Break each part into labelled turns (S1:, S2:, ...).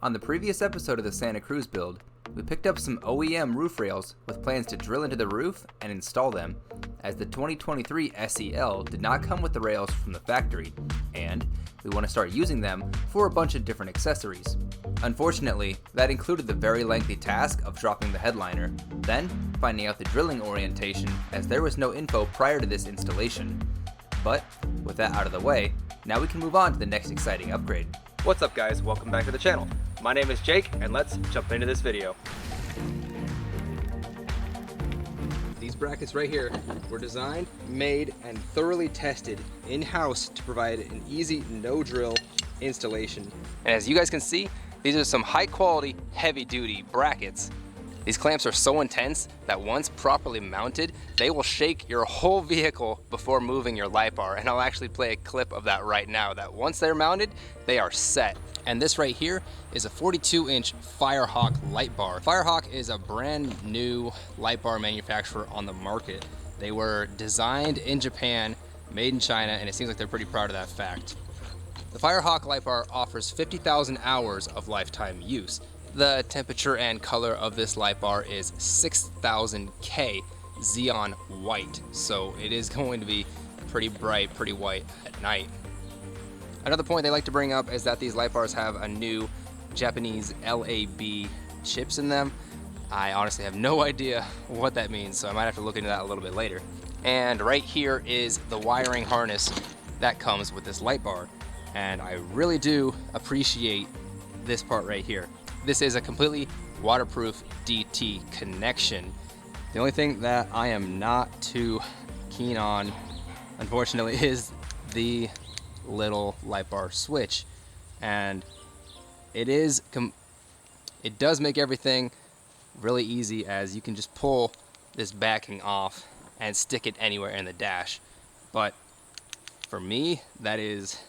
S1: On the previous episode of the Santa Cruz build, we picked up some OEM roof rails with plans to drill into the roof and install them, as the 2023 SEL did not come with the rails from the factory, and we want to start using them for a bunch of different accessories. Unfortunately, that included the very lengthy task of dropping the headliner, then finding out the drilling orientation as there was no info prior to this installation. But with that out of the way, now we can move on to the next exciting upgrade.
S2: What's up guys, welcome back to the channel. My name is Jake and let's jump into this video. These brackets right here were designed, made, and thoroughly tested in-house to provide an easy no-drill installation. And as you guys can see, these are some high-quality, heavy-duty brackets. These clamps are so intense that once properly mounted, they will shake your whole vehicle before moving your light bar. And I'll actually play a clip of that right now, that once they're mounted, they are set. And this right here is a 42-inch Firehawk light bar. Firehawk is a brand new light bar manufacturer on the market. They were designed in Japan, made in China, and it seems like they're pretty proud of that fact. The Firehawk light bar offers 50,000 hours of lifetime use. The temperature and color of this light bar is 6000 K Xeon white, so it is going to be pretty bright, pretty white at night. Another point they like to bring up is that these light bars have a new Japanese LAB chips in them. I honestly have no idea what that means, so I might have to look into that a little bit later. And right here is the wiring harness that comes with this light bar, and I really do appreciate this part right here. This is a completely waterproof DT connection. The only thing that I am not too keen on, unfortunately, is the little light bar switch. And it does make everything really easy, as you can just pull this backing off and stick it anywhere in the dash. But for me, that is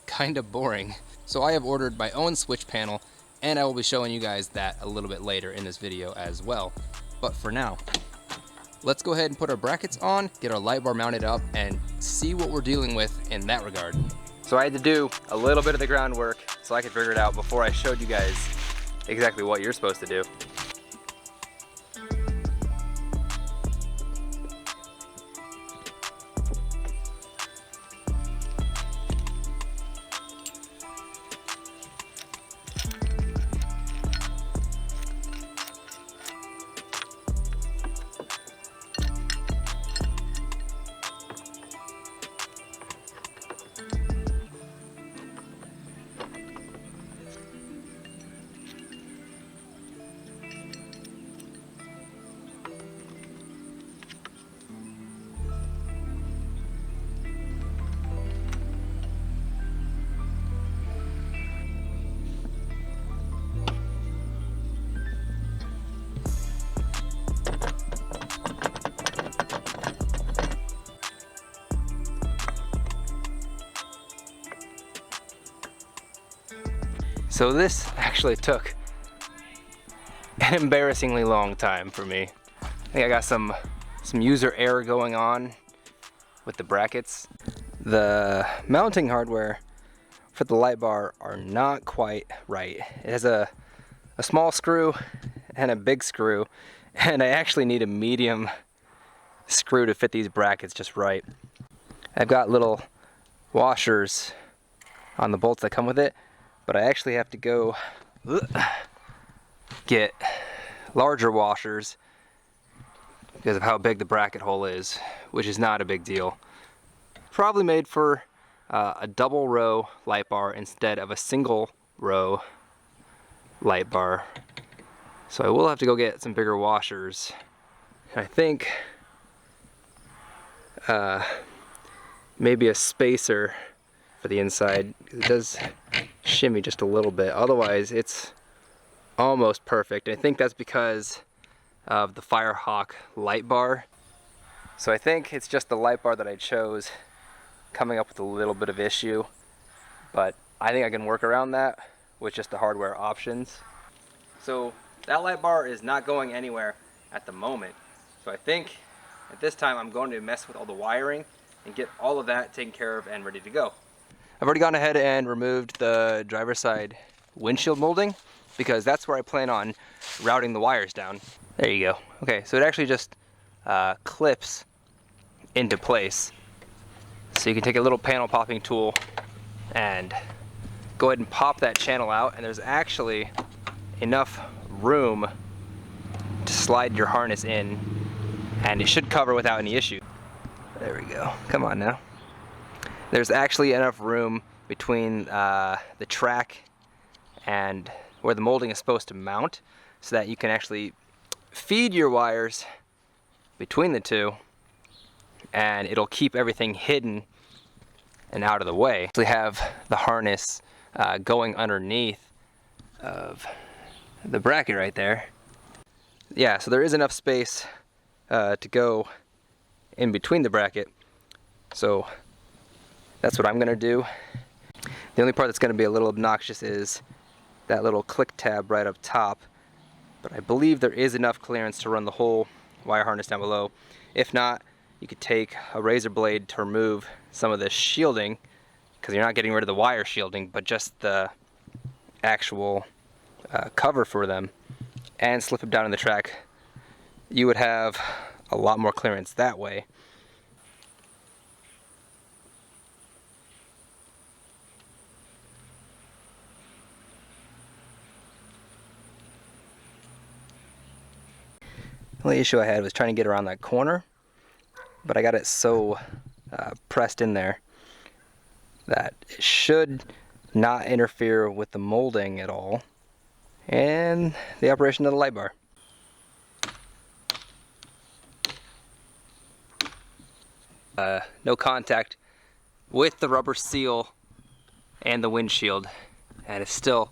S2: kind of boring. So I have ordered my own switch panel, and I will be showing you guys that a little bit later in this video as well. But for now, let's go ahead and put our brackets on, get our light bar mounted up, and see what we're dealing with in that regard. So I had to do a little bit of the groundwork so I could figure it out before I showed you guys exactly what you're supposed to do. So this actually took an embarrassingly long time for me. I think I got some user error going on with the brackets. The mounting hardware for the light bar are not quite right. It has a small screw and a big screw, and I actually need a medium screw to fit these brackets just right. I've got little washers on the bolts that come with it, but I actually have to go get larger washers because of how big the bracket hole is, which is not a big deal. Probably made for a double row light bar instead of a single row light bar. So I will have to go get some bigger washers. And I think maybe a spacer for the inside. It does shimmy just a little bit, otherwise it's almost perfect. I think that's because of the Firehawk light bar. So I think it's just the light bar that I chose coming up with a little bit of issue, but I think I can work around that with just the hardware options. So that light bar is not going anywhere at the moment, so I think at this time I'm going to mess with all the wiring and get all of that taken care of and ready to go. I've already gone ahead and removed the driver's side windshield molding, because that's where I plan on routing the wires down. There you go. Okay, so it actually just clips into place. So you can take a little panel popping tool and go ahead and pop that channel out, and there's actually enough room to slide your harness in, and it should cover without any issue. There we go. Come on now. There's actually enough room between the track and where the molding is supposed to mount so that you can actually feed your wires between the two, and it'll keep everything hidden and out of the way. We have the harness going underneath of the bracket right there. Yeah, so there is enough space to go in between the bracket. So that's what I'm gonna do. The only part that's gonna be a little obnoxious is that little click tab right up top, but I believe there is enough clearance to run the whole wire harness down below. If not, you could take a razor blade to remove some of this shielding, because you're not getting rid of the wire shielding, but just the actual cover for them, and slip them down in the track. You would have a lot more clearance that way. The only issue I had was trying to get around that corner, but I got it so pressed in there that it should not interfere with the molding at all and the operation of the light bar. No contact with the rubber seal and the windshield, and it's still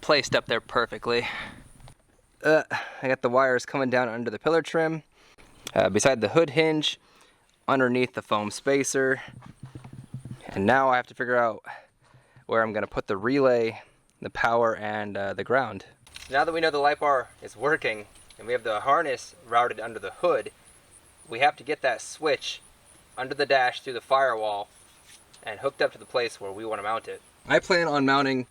S2: placed up there perfectly. I got the wires coming down under the pillar trim, beside the hood hinge, underneath the foam spacer, and now I have to figure out where I'm going to put the relay, the power, and the ground. Now that we know the light bar is working and we have the harness routed under the hood, we have to get that switch under the dash through the firewall and hooked up to the place where we want to mount it. I plan on mounting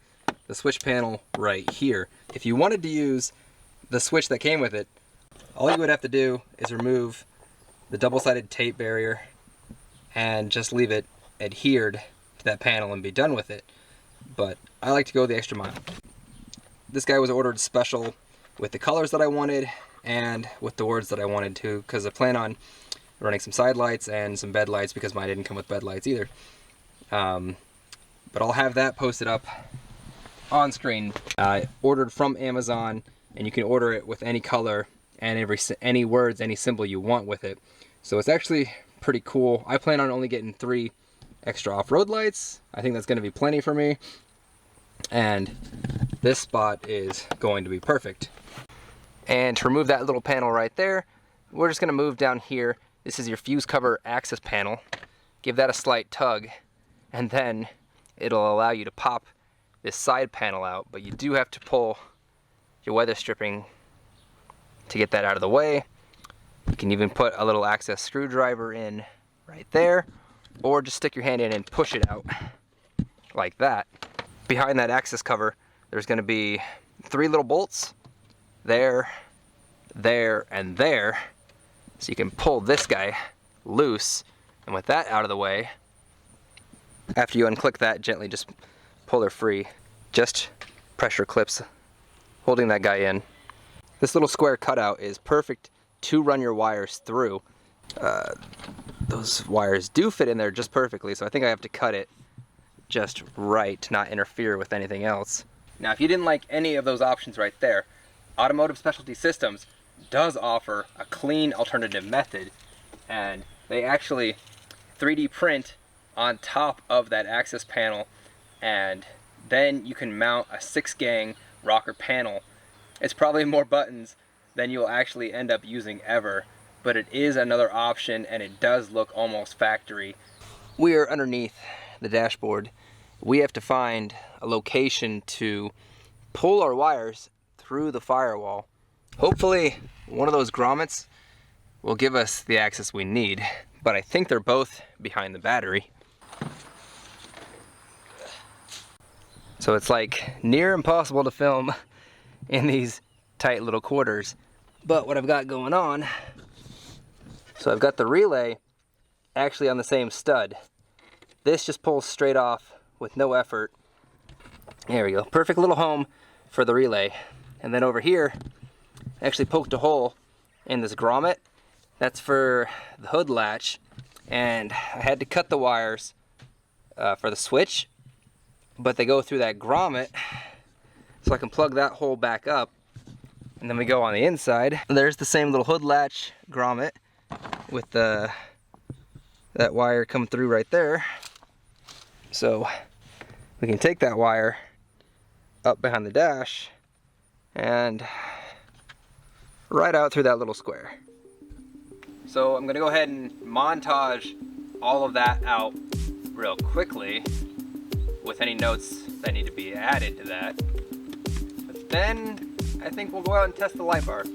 S2: the switch panel right here. If you wanted to use the switch that came with it, all you would have to do is remove the double-sided tape barrier and just leave it adhered to that panel and be done with it. But I like to go the extra mile. This guy was ordered special with the colors that I wanted and with the words that I wanted to, because I plan on running some side lights and some bed lights, because mine didn't come with bed lights either. But I'll have that posted up on screen. I ordered from Amazon, and you can order it with any color and any words, any symbol you want with it. So it's actually pretty cool. I plan on only getting 3 extra off-road lights. I think that's going to be plenty for me. And this spot is going to be perfect. And to remove that little panel right there, we're just going to move down here. This is your fuse cover access panel. Give that a slight tug, and then it'll allow you to pop this side panel out, but you do have to pull your weather stripping to get that out of the way. You can even put a little access screwdriver in right there, or just stick your hand in and push it out like that. Behind that access cover, there's going to be 3 little bolts there, there, and there, so you can pull this guy loose, and with that out of the way, after you unclick that, gently just pull her free. Just pressure clips holding that guy in. This little square cutout is perfect to run your wires through. Those wires do fit in there just perfectly, so I think I have to cut it just right to not interfere with anything else. Now, if you didn't like any of those options right there, Automotive Specialty Systems does offer a clean alternative method, and they actually 3D print on top of that access panel, and then you can mount a 6-gang rocker panel. It's probably more buttons than you'll actually end up using ever, but it is another option, and it does look almost factory. We are underneath the dashboard. We have to find a location to pull our wires through the firewall. Hopefully one of those grommets will give us the access we need, but I think they're both behind the battery. So So it's like near impossible to film in these tight little quarters. But what I've got going on, so I've got the relay actually on the same stud. This just pulls straight off with no effort. There we go, perfect little home for the relay. And then over here, I actually poked a hole in this grommet. That's for the hood latch. And I had to cut the wires for the switch, but they go through that grommet, so I can plug that hole back up. And then we go on the inside. There's the same little hood latch grommet with that wire coming through right there. So we can take that wire up behind the dash and right out through that little square. So I'm gonna go ahead and montage all of that out real quickly with any notes that need to be added to that. But then I think we'll go out and test the light bar.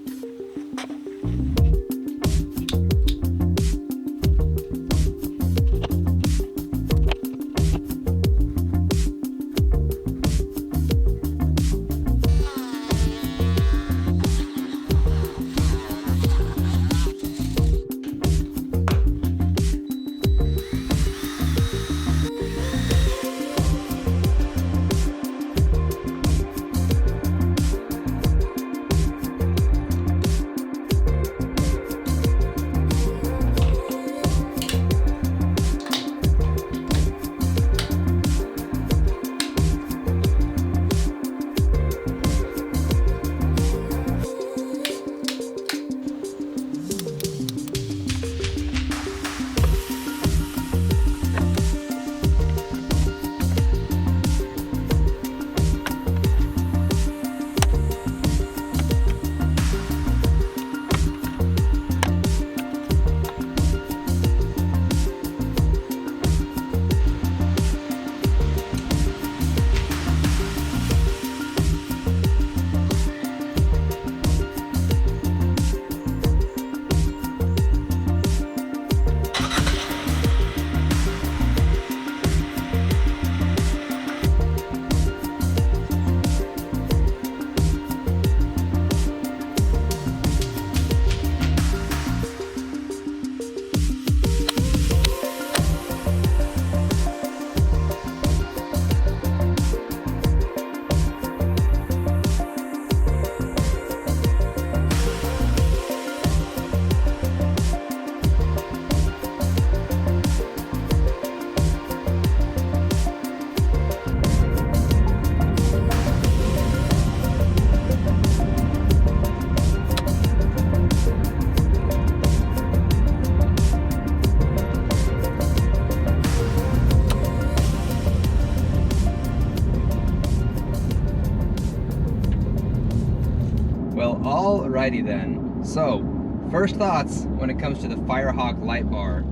S2: Alrighty then, so first thoughts when it comes to the Firehawk light bar.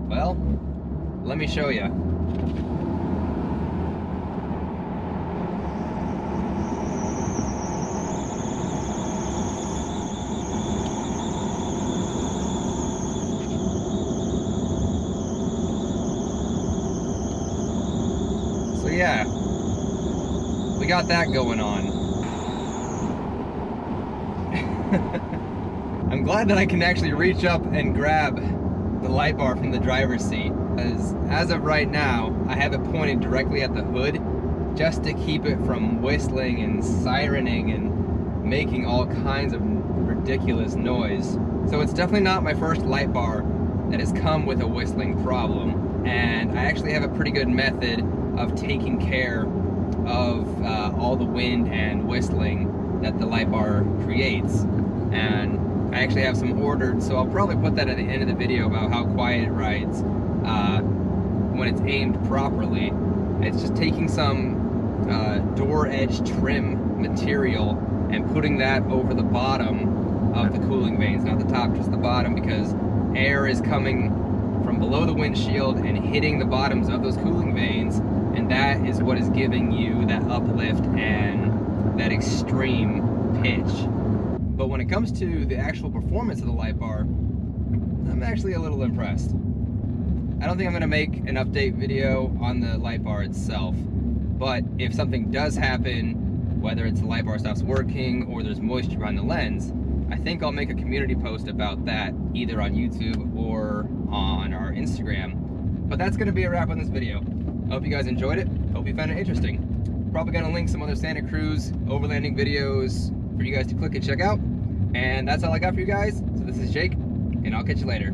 S2: Well, let me show you. So yeah, we got that going on. I'm glad that I can actually reach up and grab the light bar from the driver's seat. As of right now, I have it pointed directly at the hood just to keep it from whistling and sirening and making all kinds of ridiculous noise. So it's definitely not my first light bar that has come with a whistling problem. And I actually have a pretty good method of taking care of all the wind and whistling that the light bar creates. And I actually have some ordered, so I'll probably put that at the end of the video about how quiet it rides when it's aimed properly. It's just taking some door edge trim material and putting that over the bottom of the cooling vanes, not the top, just the bottom, because air is coming from below the windshield and hitting the bottoms of those cooling vanes, and that is what is giving you that uplift and that extreme pitch. But when it comes to the actual performance of the light bar, I'm actually a little impressed. I don't think I'm going to make an update video on the light bar itself,
S1: But if something does happen, whether it's the light bar stops working or there's moisture behind the lens, I think I'll make a community post about that either on YouTube or on our Instagram. But that's going to be a wrap on this video. I hope you guys enjoyed it. Hope you found it interesting. Probably going to link some other Santa Cruz overlanding videos for you guys to click and check out. And that's all I got for you guys. So this is Jake, and I'll catch you later.